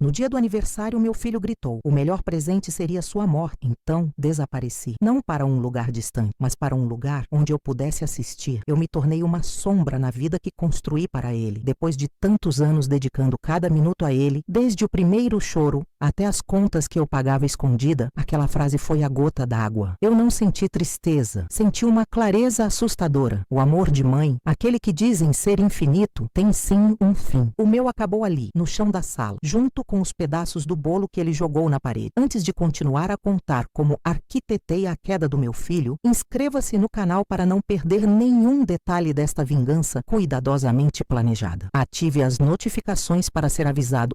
No dia do aniversário, meu filho gritou. O melhor presente seria sua morte. Então, desapareci. Não para um lugar distante, mas para um lugar onde eu pudesse assistir. Eu me tornei uma sombra na vida que construí para ele. Depois de tantos anos dedicando cada minuto a ele, desde o primeiro choro até as contas que eu pagava escondida, aquela frase foi a gota d'água. Eu não senti tristeza, senti uma clareza assustadora. O amor de mãe, aquele que dizem ser infinito, tem sim um fim. O meu acabou ali, no chão da sala, junto com os pedaços do bolo que ele jogou na parede. Antes de continuar a contar como arquitetei a queda do meu filho, inscreva-se no canal para não perder nenhum detalhe desta vingança cuidadosamente planejada. Ative as notificações para ser avisado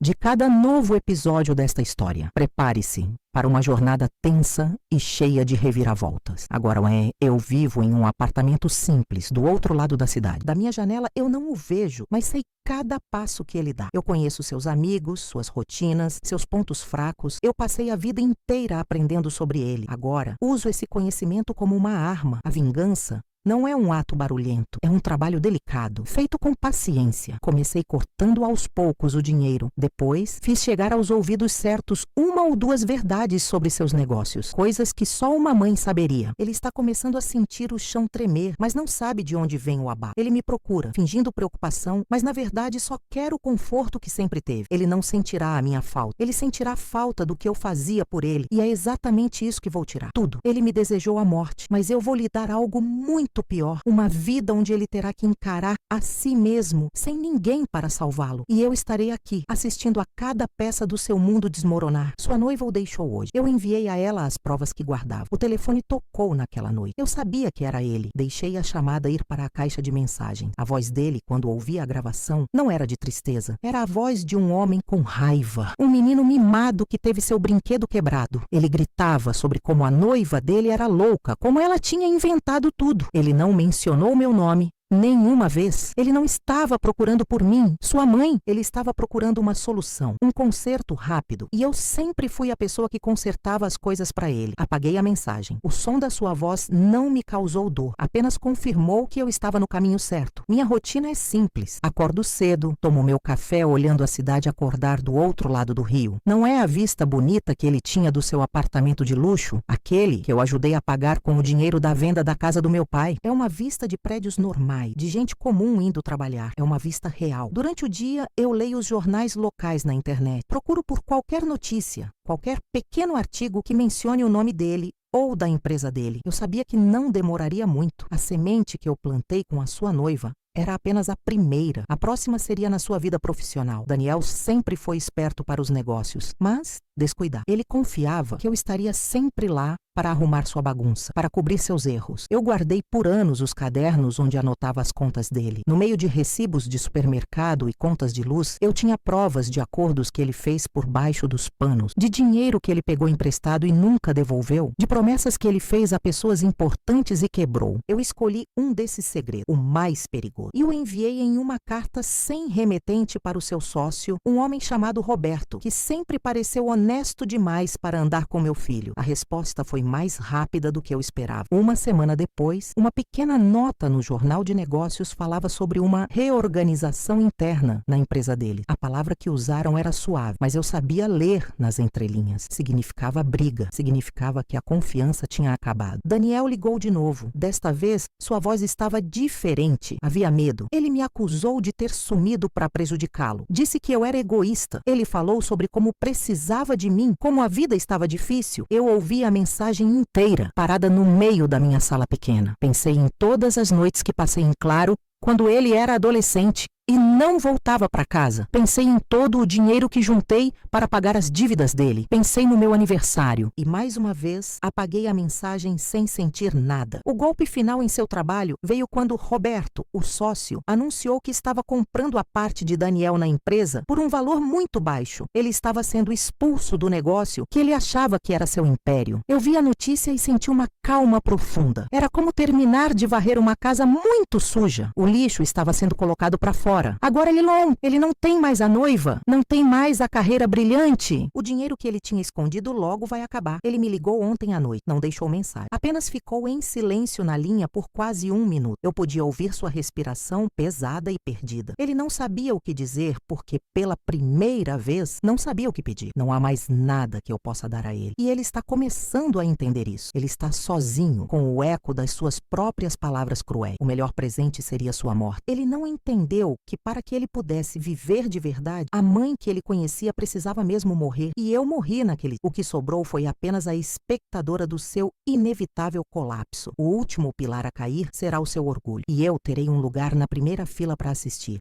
de cada novo episódio desta história. Prepare-se para uma jornada tensa e cheia de reviravoltas. Agora, eu vivo em um apartamento simples, do outro lado da cidade. Da minha janela eu não o vejo, mas sei cada passo que ele dá. Eu conheço seus amigos, suas rotinas, seus pontos fracos. Eu passei a vida inteira aprendendo sobre ele. Agora, uso esse conhecimento como uma arma. A vingança não é um ato barulhento, é um trabalho delicado, feito com paciência. Comecei cortando aos poucos o dinheiro. Depois, fiz chegar aos ouvidos certos uma ou duas verdades sobre seus negócios, coisas que só uma mãe saberia. Ele está começando a sentir o chão tremer, mas não sabe de onde vem o abalo. Ele me procura, fingindo preocupação, mas na verdade só quer o conforto que sempre teve. Ele não sentirá a minha falta. Ele sentirá falta do que eu fazia por ele, e é exatamente isso que vou tirar. Tudo. Ele me desejou a morte, mas eu vou lhe dar algo muito pior, uma vida onde ele terá que encarar a si mesmo, sem ninguém para salvá-lo. E eu estarei aqui, assistindo a cada peça do seu mundo desmoronar. Sua noiva o deixou hoje. Eu enviei a ela as provas que guardava. O telefone tocou naquela noite. Eu sabia que era ele. Deixei a chamada ir para a caixa de mensagem. A voz dele, quando ouvi a gravação, não era de tristeza. Era a voz de um homem com raiva. Um menino mimado que teve seu brinquedo quebrado. Ele gritava sobre como a noiva dele era louca, como ela tinha inventado tudo. Ele não mencionou meu nome nenhuma vez. Ele não estava procurando por mim, sua mãe. Ele estava procurando uma solução, um conserto rápido. E eu sempre fui a pessoa que consertava as coisas para ele. Apaguei a mensagem. O som da sua voz não me causou dor, apenas confirmou que eu estava no caminho certo. Minha rotina é simples. Acordo cedo, tomo meu café olhando a cidade acordar do outro lado do rio. Não é a vista bonita que ele tinha do seu apartamento de luxo, aquele que eu ajudei a pagar com o dinheiro da venda da casa do meu pai. É uma vista de prédios normais, de gente comum indo trabalhar. É uma vista real. Durante o dia, eu leio os jornais locais na internet. Procuro por qualquer notícia, qualquer pequeno artigo que mencione o nome dele ou da empresa dele. Eu sabia que não demoraria muito. A semente que eu plantei com a sua noiva era apenas a primeira. A próxima seria na sua vida profissional. Daniel sempre foi esperto para os negócios, mas descuidado. Ele confiava que eu estaria sempre lá para arrumar sua bagunça, para cobrir seus erros. Eu guardei por anos os cadernos onde anotava as contas dele. No meio de recibos de supermercado e contas de luz, eu tinha provas de acordos que ele fez por baixo dos panos, de dinheiro que ele pegou emprestado e nunca devolveu, de promessas que ele fez a pessoas importantes e quebrou. Eu escolhi um desses segredos, o mais perigoso, e o enviei em uma carta sem remetente para o seu sócio, um homem chamado Roberto, que sempre pareceu honesto demais para andar com meu filho. A resposta foi mais rápida do que eu esperava. Uma semana depois, uma pequena nota no jornal de negócios falava sobre uma reorganização interna na empresa dele. A palavra que usaram era suave, mas eu sabia ler nas entrelinhas. Significava briga, significava que a confiança tinha acabado. Daniel ligou de novo. Desta vez, sua voz estava diferente. Havia medo. Ele me acusou de ter sumido para prejudicá-lo. Disse que eu era egoísta. Ele falou sobre como precisava de mim, como a vida estava difícil. Eu ouvi a mensagem inteira, parada no meio da minha sala pequena. Pensei em todas as noites que passei em claro quando ele era adolescente e não voltava para casa. Pensei em todo o dinheiro que juntei para pagar as dívidas dele. Pensei no meu aniversário. E mais uma vez, apaguei a mensagem sem sentir nada. O golpe final em seu trabalho veio quando Roberto, o sócio, anunciou que estava comprando a parte de Daniel na empresa por um valor muito baixo. Ele estava sendo expulso do negócio que ele achava que era seu império. Eu vi a notícia e senti uma calma profunda. Era como terminar de varrer uma casa muito suja. O lixo estava sendo colocado para fora. agora? Agora ele não tem mais a noiva, não tem mais a carreira brilhante. O dinheiro que ele tinha escondido logo vai acabar. Ele me ligou ontem à noite, não deixou mensagem. Apenas ficou em silêncio na linha por quase 1 minuto. Eu podia ouvir sua respiração pesada e perdida. Ele não sabia o que dizer porque, pela primeira vez, não sabia o que pedir. Não há mais nada que eu possa dar a ele. E ele está começando a entender isso. Ele está sozinho, com o eco das suas próprias palavras cruéis. O melhor presente seria sua morte. Ele não entendeu que para que ele pudesse viver de verdade, a mãe que ele conhecia precisava mesmo morrer. E eu morri naquele. O que sobrou foi apenas a espectadora do seu inevitável colapso. O último pilar a cair será o seu orgulho. E eu terei um lugar na primeira fila para assistir.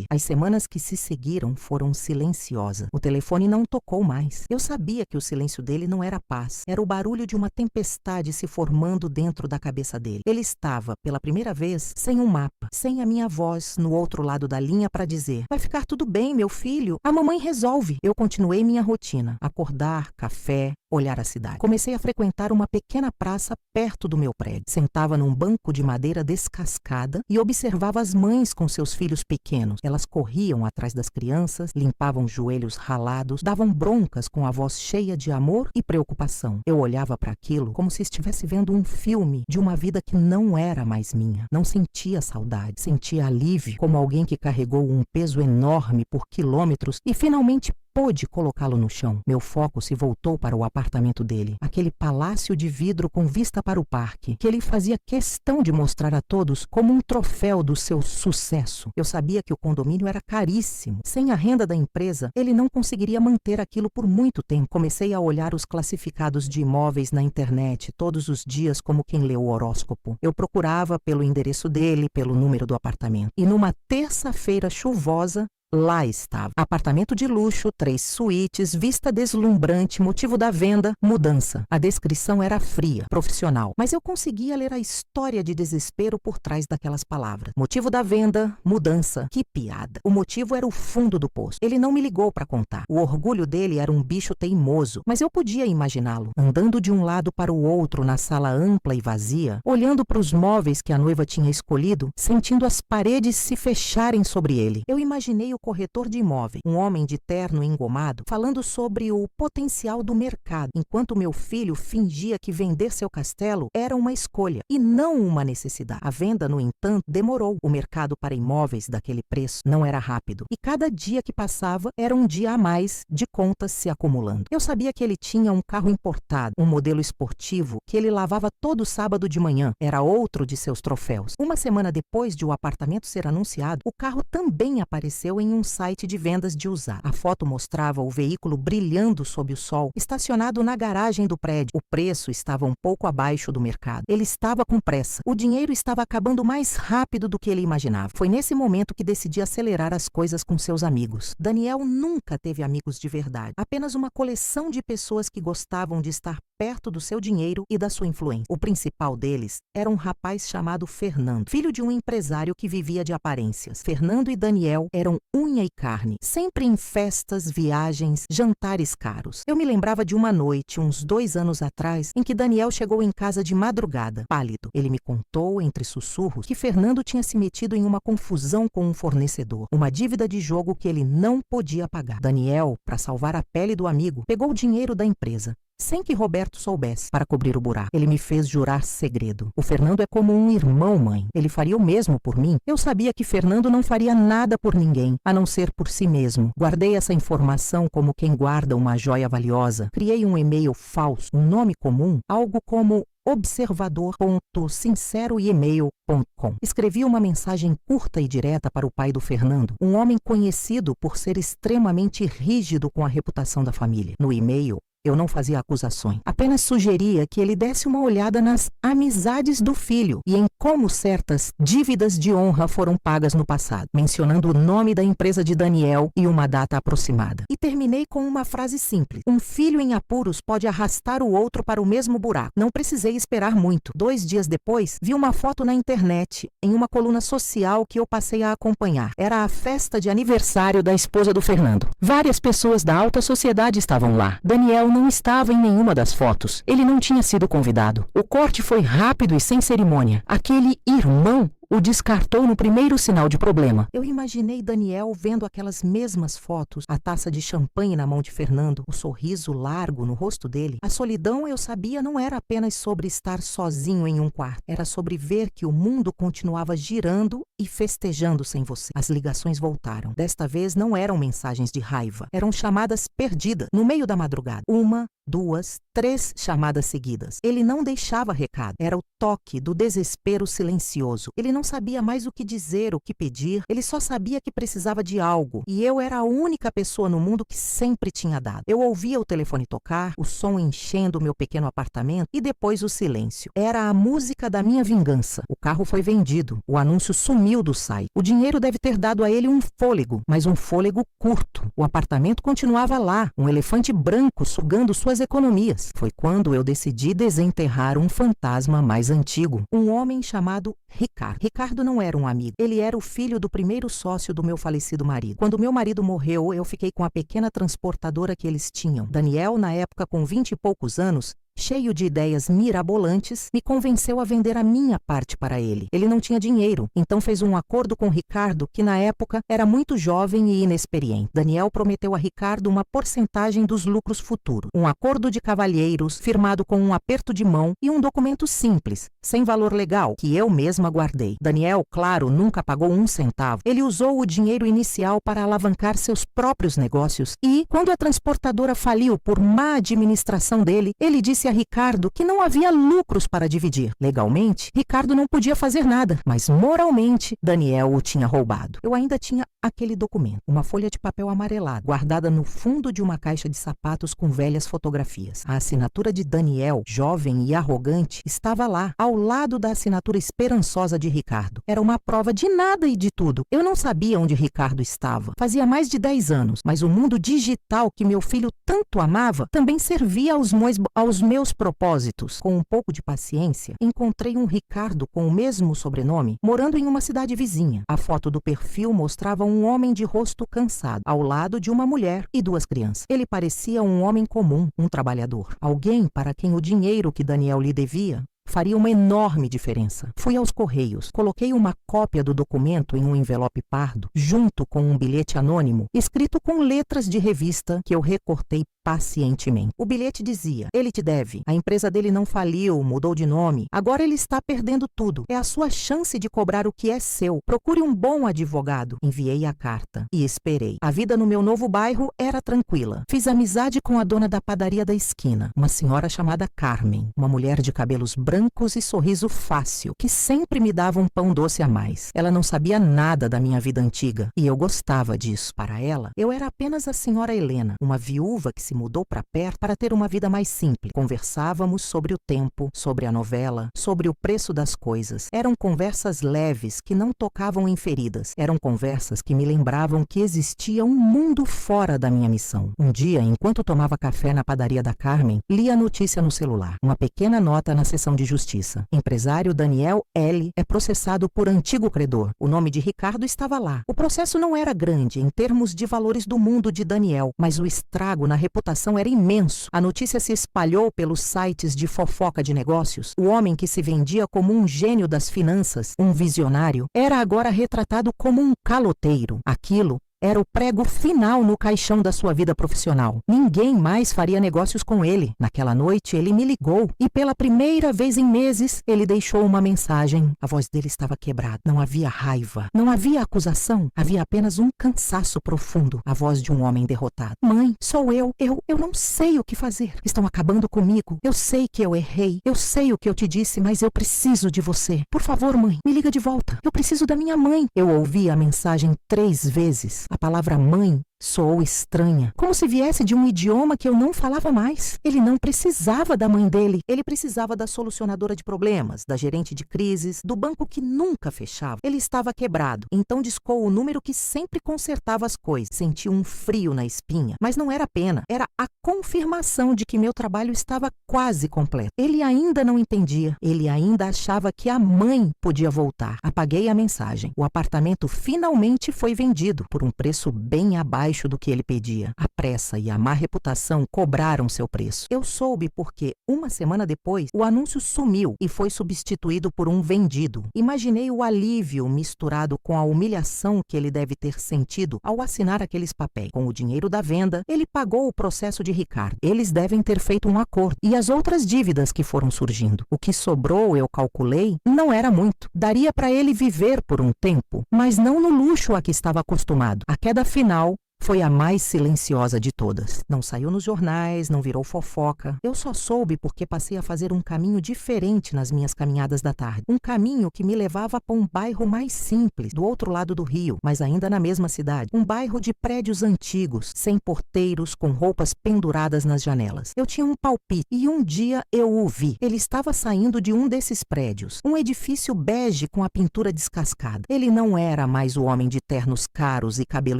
As semanas que se seguiram foram silenciosas. O telefone não tocou mais. Eu sabia que o silêncio dele não era paz. Era o barulho de uma tempestade se formando dentro da cabeça dele. Ele estava, pela primeira vez, sem um mapa, sem a minha voz no outro lado da linha para dizer: vai ficar tudo bem, meu filho. A mamãe resolve. Eu continuei minha rotina. Acordar, café, olhar a cidade. Comecei a frequentar uma pequena praça perto do meu prédio. Sentava num banco de madeira descascada e observava as mães com seus filhos pequenos. Elas corriam atrás das crianças, limpavam os joelhos ralados, davam broncas com a voz cheia de amor e preocupação. Eu olhava para aquilo como se estivesse vendo um filme de uma vida que não era mais minha. Não sentia saudade, sentia alívio, como alguém que carregou um peso enorme por quilômetros e finalmente pôde colocá-lo no chão. Meu foco se voltou para o apartamento dele, aquele palácio de vidro com vista para o parque, que ele fazia questão de mostrar a todos como um troféu do seu sucesso. Eu sabia que o condomínio era caríssimo. Sem a renda da empresa, ele não conseguiria manter aquilo por muito tempo. Comecei a olhar os classificados de imóveis na internet todos os dias como quem lê o horóscopo. Eu procurava pelo endereço dele, pelo número do apartamento. E numa terça-feira chuvosa, lá estava. Apartamento de luxo, 3 suítes, vista deslumbrante, motivo da venda, mudança. A descrição era fria, profissional, mas eu conseguia ler a história de desespero por trás daquelas palavras. Motivo da venda, mudança. Que piada. O motivo era o fundo do poço. Ele não me ligou para contar. O orgulho dele era um bicho teimoso, mas eu podia imaginá-lo, andando de um lado para o outro na sala ampla e vazia, olhando para os móveis que a noiva tinha escolhido, sentindo as paredes se fecharem sobre ele. Eu imaginei o corretor de imóveis, um homem de terno engomado, falando sobre o potencial do mercado, enquanto meu filho fingia que vender seu castelo era uma escolha e não uma necessidade. A venda, no entanto, demorou. O mercado para imóveis daquele preço não era rápido e cada dia que passava era um dia a mais de contas se acumulando. Eu sabia que ele tinha um carro importado, um modelo esportivo que ele lavava todo sábado de manhã. Era outro de seus troféus. Uma semana depois de o apartamento ser anunciado, o carro também apareceu em um site de vendas de usado. A foto mostrava o veículo brilhando sob o sol, estacionado na garagem do prédio. O preço estava um pouco abaixo do mercado. Ele estava com pressa. O dinheiro estava acabando mais rápido do que ele imaginava. Foi nesse momento que decidi acelerar as coisas com seus amigos. Daniel nunca teve amigos de verdade. Apenas uma coleção de pessoas que gostavam de estar perto do seu dinheiro e da sua influência. O principal deles era um rapaz chamado Fernando, filho de um empresário que vivia de aparências. Fernando e Daniel eram unha e carne, sempre em festas, viagens, jantares caros. Eu me lembrava de uma noite, uns 2 anos atrás, em que Daniel chegou em casa de madrugada, pálido. Ele me contou, entre sussurros, que Fernando tinha se metido em uma confusão com um fornecedor, uma dívida de jogo que ele não podia pagar. Daniel, para salvar a pele do amigo, pegou o dinheiro da empresa, sem que Roberto soubesse, para cobrir o buraco. Ele me fez jurar segredo. O Fernando é como um irmão, mãe. Ele faria o mesmo por mim? Eu sabia que Fernando não faria nada por ninguém, a não ser por si mesmo. Guardei essa informação como quem guarda uma joia valiosa. Criei um e-mail falso, um nome comum, algo como observador.sinceroemail.com. Escrevi uma mensagem curta e direta para o pai do Fernando, um homem conhecido por ser extremamente rígido com a reputação da família. No e-mail, eu não fazia acusações, apenas sugeria que ele desse uma olhada nas amizades do filho e em como certas dívidas de honra foram pagas no passado, mencionando o nome da empresa de Daniel e uma data aproximada. E terminei com uma frase simples: um filho em apuros pode arrastar o outro para o mesmo buraco. Não precisei esperar muito. 2 dias depois, vi uma foto na internet, em uma coluna social que eu passei a acompanhar. Era a festa de aniversário da esposa do Fernando. Várias pessoas da alta sociedade estavam lá. Daniel não estava em nenhuma das fotos. Ele não tinha sido convidado. O corte foi rápido e sem cerimônia. Aquele irmão o descartou no primeiro sinal de problema. Eu imaginei Daniel vendo aquelas mesmas fotos, a taça de champanhe na mão de Fernando, o sorriso largo no rosto dele. A solidão, eu sabia, não era apenas sobre estar sozinho em um quarto. Era sobre ver que o mundo continuava girando e festejando sem você. As ligações voltaram. Desta vez não eram mensagens de raiva. Eram chamadas perdidas, no meio da madrugada. 1, 2, 3 chamadas seguidas. Ele não deixava recado. Era o toque do desespero silencioso. Ele não sabia mais o que dizer, o que pedir. Ele só sabia que precisava de algo. E eu era a única pessoa no mundo que sempre tinha dado. Eu ouvia o telefone tocar, o som enchendo o meu pequeno apartamento e depois o silêncio. Era a música da minha vingança. O carro foi vendido. O anúncio sumiu do site. O dinheiro deve ter dado a ele um fôlego, mas um fôlego curto. O apartamento continuava lá, um elefante branco sugando suas economias. Foi quando eu decidi desenterrar um fantasma mais antigo, um homem chamado Ricardo. Ricardo não era um amigo. Ele era o filho do primeiro sócio do meu falecido marido. Quando meu marido morreu, eu fiquei com a pequena transportadora que eles tinham. Daniel, na época com 20 e poucos anos, cheio de ideias mirabolantes, me convenceu a vender a minha parte para ele. Ele não tinha dinheiro, então fez um acordo com Ricardo, que na época era muito jovem e inexperiente. Daniel prometeu a Ricardo uma porcentagem dos lucros futuros. Um acordo de cavalheiros, firmado com um aperto de mão e um documento simples, sem valor legal, que eu mesma guardei. Daniel, claro, nunca pagou um centavo. Ele usou o dinheiro inicial para alavancar seus próprios negócios e, quando a transportadora faliu por má administração dele, ele disse a Ricardo que não havia lucros para dividir. Legalmente, Ricardo não podia fazer nada, mas moralmente, Daniel o tinha roubado. Eu ainda tinha aquele documento, uma folha de papel amarelado, guardada no fundo de uma caixa de sapatos com velhas fotografias. A assinatura de Daniel, jovem e arrogante, estava lá, ao lado da assinatura esperançosa de Ricardo. Era uma prova de nada e de tudo. Eu não sabia onde Ricardo estava. Fazia mais de 10 anos, mas o mundo digital que meu filho tanto amava também servia aos meus propósitos. Com um pouco de paciência, encontrei um Ricardo com o mesmo sobrenome, morando em uma cidade vizinha. A foto do perfil mostrava um homem de rosto cansado, ao lado de uma mulher e 2 crianças. Ele parecia um homem comum, um trabalhador. Alguém para quem o dinheiro que Daniel lhe devia faria uma enorme diferença. Fui aos Correios, coloquei uma cópia do documento em um envelope pardo, junto com um bilhete anônimo, escrito com letras de revista que eu recortei pacientemente. O bilhete dizia: ele te deve, a empresa dele não faliu, mudou de nome, agora ele está perdendo tudo. É a sua chance de cobrar o que é seu. Procure um bom advogado. Enviei a carta e esperei. A vida no meu novo bairro era tranquila. Fiz amizade com a dona da padaria da esquina, uma senhora chamada Carmen, uma mulher de cabelos brancos e sorriso fácil, que sempre me dava um pão doce a mais. Ela não sabia nada da minha vida antiga e eu gostava disso. Para ela, eu era apenas a senhora Helena, uma viúva que se mudou para perto para ter uma vida mais simples. Conversávamos sobre o tempo, sobre a novela, sobre o preço das coisas. Eram conversas leves que não tocavam em feridas. Eram conversas que me lembravam que existia um mundo fora da minha missão. Um dia, enquanto tomava café na padaria da Carmen, li a notícia no celular. Uma pequena nota na seção de justiça. Empresário Daniel L. é processado por antigo credor. O nome de Ricardo estava lá. O processo não era grande em termos de valores do mundo de Daniel, mas o estrago na reputação era imenso. A notícia se espalhou pelos sites de fofoca de negócios. O homem que se vendia como um gênio das finanças, um visionário, era agora retratado como um caloteiro. Aquilo era o prego final no caixão da sua vida profissional. Ninguém mais faria negócios com ele. Naquela noite, ele me ligou e pela primeira vez em meses, ele deixou uma mensagem. A voz dele estava quebrada. Não havia raiva. Não havia acusação. Havia apenas um cansaço profundo. A voz de um homem derrotado. Mãe, sou eu. Eu não sei o que fazer. Estão acabando comigo. Eu sei que eu errei. Eu sei o que eu te disse, mas eu preciso de você. Por favor, mãe, me liga de volta. Eu preciso da minha mãe. Eu ouvi a mensagem 3 vezes. A palavra mãe soou estranha, como se viesse de um idioma que eu não falava mais. Ele não precisava da mãe dele. Ele precisava da solucionadora de problemas, da gerente de crises, do banco que nunca fechava. Ele estava quebrado, então discou o número que sempre consertava as coisas. Senti um frio na espinha, mas não era pena. Era a confirmação de que meu trabalho estava quase completo. Ele ainda não entendia. Ele ainda achava que a mãe podia voltar. Apaguei a mensagem. O apartamento finalmente foi vendido por um preço bem abaixo abaixo do que ele pedia. A pressa e a má reputação cobraram seu preço. Eu soube porque, uma semana depois, o anúncio sumiu e foi substituído por um vendido. Imaginei o alívio misturado com a humilhação que ele deve ter sentido ao assinar aqueles papéis. Com o dinheiro da venda, ele pagou o processo de Ricardo. Eles devem ter feito um acordo. E as outras dívidas que foram surgindo. O que sobrou, eu calculei, não era muito. Daria para ele viver por um tempo, mas não no luxo a que estava acostumado. A queda final foi a mais silenciosa de todas. Não saiu nos jornais, não virou fofoca. Eu só soube porque passei a fazer um caminho diferente nas minhas caminhadas da tarde. Um caminho que me levava para um bairro mais simples, do outro lado do rio, mas ainda na mesma cidade. Um bairro de prédios antigos, sem porteiros, com roupas penduradas nas janelas. Eu tinha um palpite e um dia eu o vi. Ele estava saindo de um desses prédios. Um edifício bege com a pintura descascada. Ele não era mais o homem de ternos caros e cabelo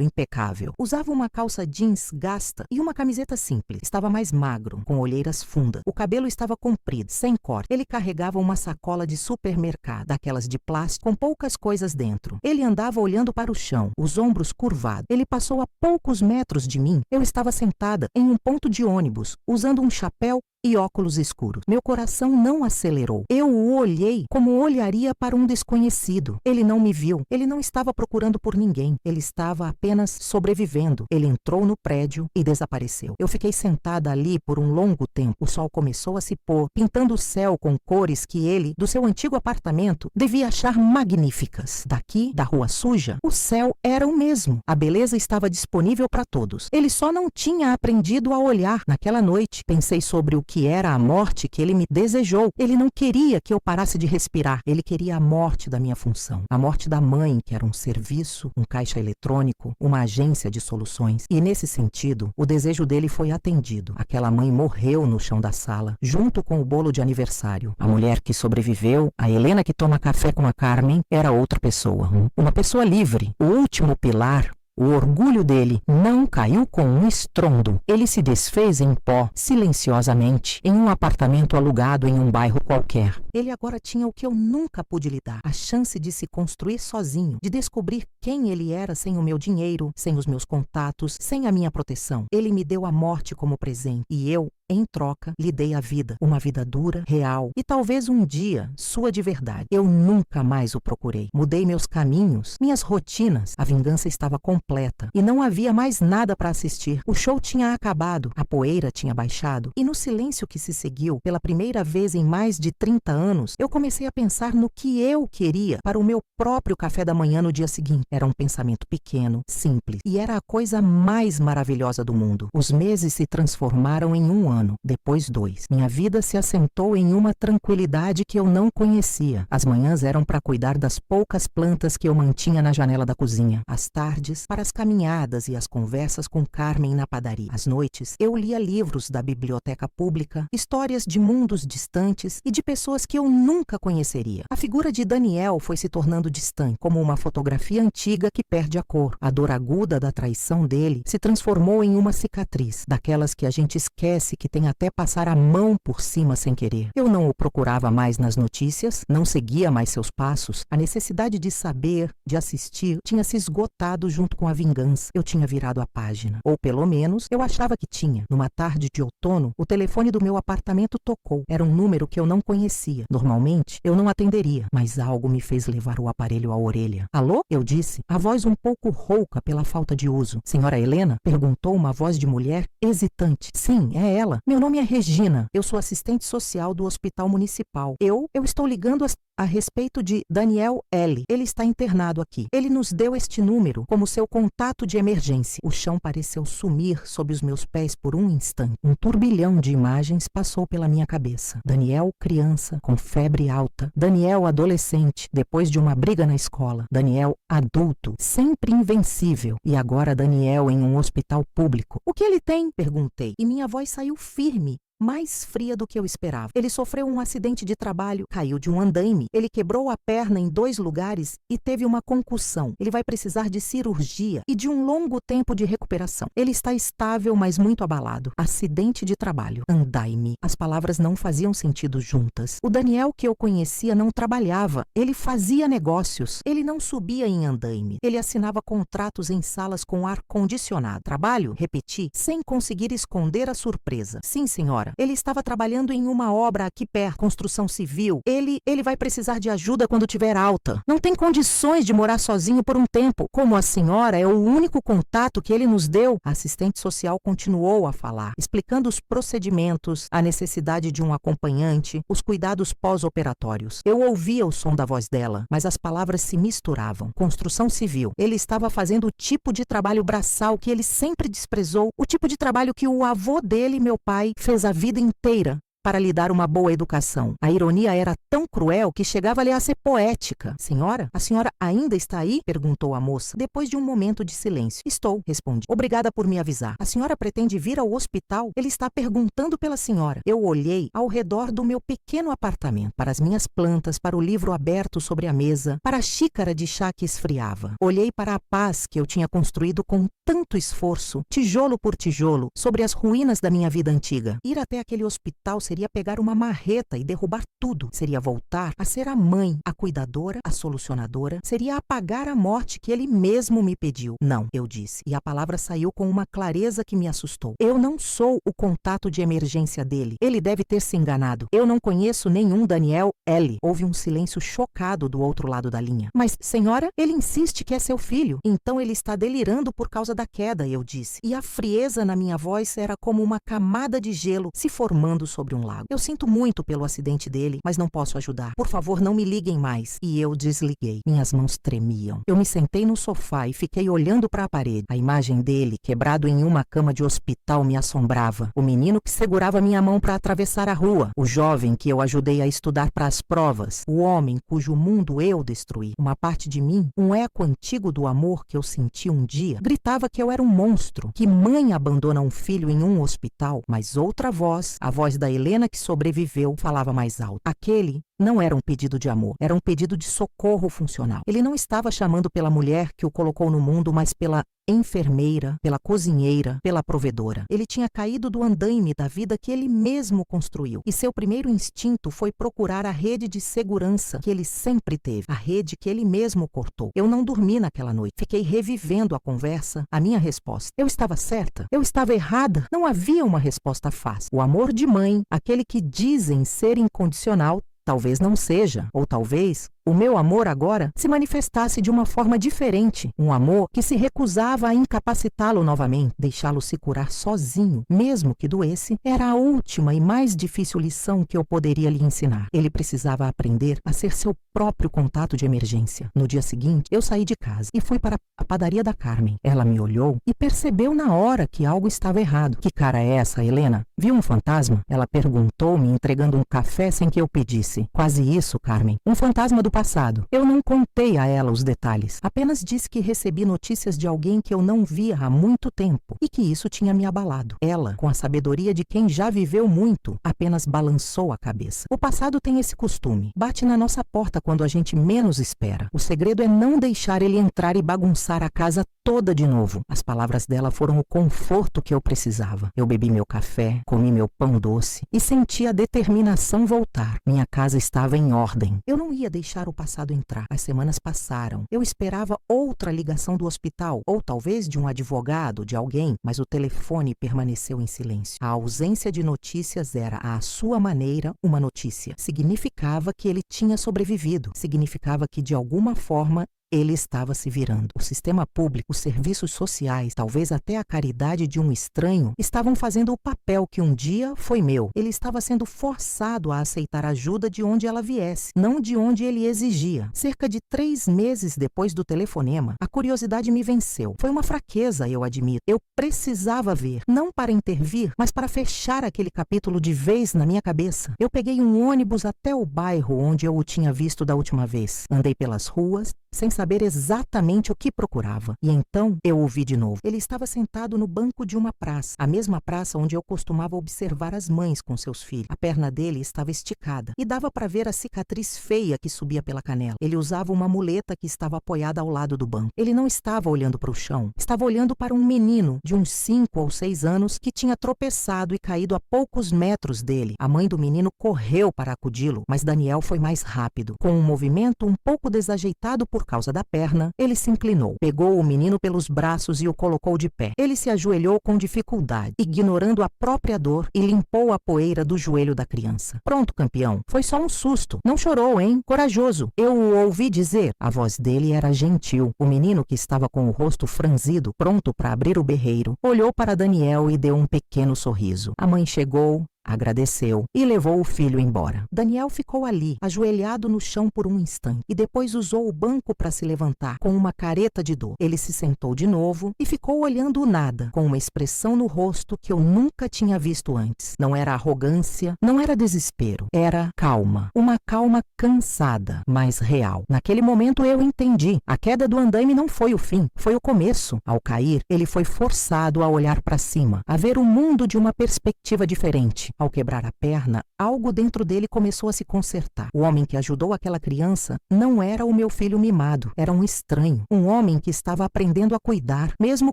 impecável. Usava uma calça jeans gasta e uma camiseta simples. Estava mais magro, com olheiras fundas. O cabelo estava comprido, sem corte. Ele carregava uma sacola de supermercado, daquelas de plástico, com poucas coisas dentro. Ele andava olhando para o chão, os ombros curvados. Ele passou a poucos metros de mim. Eu estava sentada em um ponto de ônibus, usando um chapéu e óculos escuros. Meu coração não acelerou. Eu o olhei como olharia para um desconhecido. Ele não me viu. Ele não estava procurando por ninguém. Ele estava apenas sobrevivendo. Ele entrou no prédio e desapareceu. Eu fiquei sentada ali por um longo tempo. O sol começou a se pôr, pintando o céu com cores que ele, do seu antigo apartamento, devia achar magníficas. Daqui, da Rua Suja, o céu era o mesmo. A beleza estava disponível para todos. Ele só não tinha aprendido a olhar. Naquela noite, pensei sobre o que era a morte que ele me desejou. Ele não queria que eu parasse de respirar. Ele queria a morte da minha função. A morte da mãe, que era um serviço, um caixa eletrônico, uma agência de soluções. E nesse sentido, o desejo dele foi atendido. Aquela mãe morreu no chão da sala, junto com o bolo de aniversário. A mulher que sobreviveu, a Helena que toma café com a Carmen, era outra pessoa. Uma pessoa livre. O último pilar, o orgulho dele, não caiu com um estrondo. Ele se desfez em pó, silenciosamente, em um apartamento alugado em um bairro qualquer. Ele agora tinha o que eu nunca pude lhe dar: a chance de se construir sozinho, de descobrir quem ele era sem o meu dinheiro, sem os meus contatos, sem a minha proteção. Ele me deu a morte como presente e eu, em troca, lhe dei a vida, uma vida dura, real e talvez um dia sua de verdade. Eu nunca mais o procurei. Mudei meus caminhos, minhas rotinas. A vingança estava completa e não havia mais nada para assistir. O show tinha acabado, a poeira tinha baixado e no silêncio que se seguiu, pela primeira vez em mais de 30 anos, eu comecei a pensar no que eu queria para o meu próprio café da manhã no dia seguinte. Era um pensamento pequeno, simples e era a coisa mais maravilhosa do mundo. Os meses se transformaram em um ano, depois 2. Minha vida se assentou em uma tranquilidade que eu não conhecia. As manhãs eram para cuidar das poucas plantas que eu mantinha na janela da cozinha. As tardes, para as caminhadas e as conversas com Carmen na padaria. Às noites, eu lia livros da biblioteca pública, histórias de mundos distantes e de pessoas que eu nunca conheceria. A figura de Daniel foi se tornando distante, como uma fotografia antiga que perde a cor. A dor aguda da traição dele se transformou em uma cicatriz, daquelas que a gente esquece que tem até passar a mão por cima sem querer. Eu não o procurava mais nas notícias, não seguia mais seus passos. A necessidade de saber, de assistir, tinha se esgotado junto com a vingança. Eu tinha virado a página. Ou pelo menos, eu achava que tinha. Numa tarde de outono, o telefone do meu apartamento tocou. Era um número que eu não conhecia. Normalmente, eu não atenderia, mas algo me fez levar o aparelho à orelha. Alô? Eu disse, a voz um pouco rouca pela falta de uso. Senhora Helena? Perguntou uma voz de mulher hesitante. Sim, é ela. Meu nome é Regina. Eu sou assistente social do Hospital Municipal. Eu estou ligando a respeito de Daniel L. Ele está internado aqui. Ele nos deu este número como seu contato de emergência. O chão pareceu sumir sob os meus pés por um instante. Um turbilhão de imagens passou pela minha cabeça. Daniel, criança, com febre alta. Daniel, adolescente, depois de uma briga na escola. Daniel, adulto, sempre invencível. E agora Daniel em um hospital público. O que ele tem? Perguntei. E minha voz saiu firme mais fria do que eu esperava. Ele sofreu um acidente de trabalho, caiu de um andaime, ele quebrou a perna em 2 lugares e teve uma concussão. Ele vai precisar de cirurgia e de um longo tempo de recuperação. Ele está estável, mas muito abalado. Acidente de trabalho. Andaime. As palavras não faziam sentido juntas. O Daniel que eu conhecia não trabalhava. Ele fazia negócios. Ele não subia em andaime. Ele assinava contratos em salas com ar-condicionado. Trabalho? Repeti, sem conseguir esconder a surpresa. Sim, senhora. Ele estava trabalhando em uma obra aqui perto, construção civil. Ele vai precisar de ajuda quando tiver alta. Não tem condições de morar sozinho por um tempo. Como a senhora é o único contato que ele nos deu, a assistente social continuou a falar, explicando os procedimentos, a necessidade de um acompanhante, os cuidados pós-operatórios. Eu ouvia o som da voz dela, mas as palavras se misturavam. Construção civil. Ele estava fazendo o tipo de trabalho braçal que ele sempre desprezou, o tipo de trabalho que o avô dele, meu pai, fez a vida inteira para lhe dar uma boa educação. A ironia era tão cruel que chegava-lhe a ser poética. Senhora, a senhora ainda está aí? Perguntou a moça, depois de um momento de silêncio. Estou, respondi. Obrigada por me avisar. A senhora pretende vir ao hospital? Ele está perguntando pela senhora. Eu olhei ao redor do meu pequeno apartamento, para as minhas plantas, para o livro aberto sobre a mesa, para a xícara de chá que esfriava. Olhei para a paz que eu tinha construído com tanto esforço, tijolo por tijolo, sobre as ruínas da minha vida antiga. Ir até aquele hospital seria pegar uma marreta e derrubar tudo. Seria voltar a ser a mãe, a cuidadora, a solucionadora. Seria apagar a morte que ele mesmo me pediu. Não, eu disse, e a palavra saiu com uma clareza que me assustou. Eu não sou o contato de emergência dele. Ele deve ter se enganado. Eu não conheço nenhum Daniel L. Houve um silêncio chocado do outro lado da linha. Mas, senhora, ele insiste que é seu filho. Então ele está delirando por causa da queda, eu disse. E a frieza na minha voz era como uma camada de gelo se formando sobre um lago. Eu sinto muito pelo acidente dele, mas não posso ajudar. Por favor, não me liguem mais. E eu desliguei. Minhas mãos tremiam. Eu me sentei no sofá e fiquei olhando para a parede. A imagem dele, quebrado em uma cama de hospital, me assombrava. O menino que segurava minha mão para atravessar a rua. O jovem que eu ajudei a estudar para as provas. O homem cujo mundo eu destruí. Uma parte de mim, um eco antigo do amor que eu senti um dia, gritava que eu era um monstro. Que mãe abandona um filho em um hospital? Mas outra voz, a voz da Helena que sobreviveu, falava mais alto. Aquele não era um pedido de amor, era um pedido de socorro funcional. Ele não estava chamando pela mulher que o colocou no mundo, mas pela enfermeira, pela cozinheira, pela provedora. Ele tinha caído do andaime da vida que ele mesmo construiu. E seu primeiro instinto foi procurar a rede de segurança que ele sempre teve, a rede que ele mesmo cortou. Eu não dormi naquela noite. Fiquei revivendo a conversa, a minha resposta. Eu estava certa? Eu estava errada? Não havia uma resposta fácil. O amor de mãe, aquele que dizem ser incondicional, talvez não seja, ou talvez o meu amor agora se manifestasse de uma forma diferente. Um amor que se recusava a incapacitá-lo novamente, deixá-lo se curar sozinho, mesmo que doesse, era a última e mais difícil lição que eu poderia lhe ensinar. Ele precisava aprender a ser seu próprio contato de emergência. No dia seguinte, eu saí de casa e fui para a padaria da Carmen. Ela me olhou e percebeu na hora que algo estava errado. Que cara é essa, Helena? Viu um fantasma? Ela perguntou-me, entregando um café sem que eu pedisse. Quase isso, Carmen. Um fantasma do passado. Eu não contei a ela os detalhes. Apenas disse que recebi notícias de alguém que eu não via há muito tempo e que isso tinha me abalado. Ela, com a sabedoria de quem já viveu muito, apenas balançou a cabeça. O passado tem esse costume. Bate na nossa porta quando a gente menos espera. O segredo é não deixar ele entrar e bagunçar a casa toda de novo. As palavras dela foram o conforto que eu precisava. Eu bebi meu café, comi meu pão doce e senti a determinação voltar. Minha casa estava em ordem. Eu não ia deixar o passado entrar. As semanas passaram. Eu esperava outra ligação do hospital, ou talvez de um advogado, de alguém, mas o telefone permaneceu em silêncio. A ausência de notícias era, à sua maneira, uma notícia. Significava que ele tinha sobrevivido. Significava que, de alguma forma, ele estava se virando. O sistema público, os serviços sociais, talvez até a caridade de um estranho, estavam fazendo o papel que um dia foi meu. Ele estava sendo forçado a aceitar ajuda de onde ela viesse, não de onde ele exigia. Cerca de 3 meses depois do telefonema, a curiosidade me venceu. Foi uma fraqueza, eu admito. Eu precisava ver, não para intervir, mas para fechar aquele capítulo de vez na minha cabeça. Eu peguei um ônibus até o bairro onde eu o tinha visto da última vez. Andei pelas ruas, sem saber saber exatamente o que procurava. E então eu o vi de novo. Ele estava sentado no banco de uma praça, a mesma praça onde eu costumava observar as mães com seus filhos. A perna dele estava esticada e dava para ver a cicatriz feia que subia pela canela. Ele usava uma muleta que estava apoiada ao lado do banco. Ele não estava olhando para o chão, estava olhando para um menino de uns 5 ou 6 anos que tinha tropeçado e caído a poucos metros dele. A mãe do menino correu para acudi-lo, mas Daniel foi mais rápido. Com um movimento um pouco desajeitado por causa da perna, ele se inclinou, pegou o menino pelos braços e o colocou de pé. Ele se ajoelhou com dificuldade, ignorando a própria dor, e limpou a poeira do joelho da criança. Pronto, campeão. Foi só um susto. Não chorou, hein? Corajoso. Eu o ouvi dizer. A voz dele era gentil. O menino, que estava com o rosto franzido, pronto para abrir o berreiro, olhou para Daniel e deu um pequeno sorriso. A mãe chegou, agradeceu e levou o filho embora. Daniel ficou ali, ajoelhado no chão por um instante, e depois usou o banco para se levantar, com uma careta de dor. Ele se sentou de novo e ficou olhando o nada, com uma expressão no rosto que eu nunca tinha visto antes. Não era arrogância, não era desespero, era calma. Uma calma cansada, mas real. Naquele momento eu entendi. A queda do andaime não foi o fim, foi o começo. Ao cair, ele foi forçado a olhar para cima, a ver o mundo de uma perspectiva diferente. Ao quebrar a perna, algo dentro dele começou a se consertar. O homem que ajudou aquela criança não era o meu filho mimado, era um estranho, um homem que estava aprendendo a cuidar, mesmo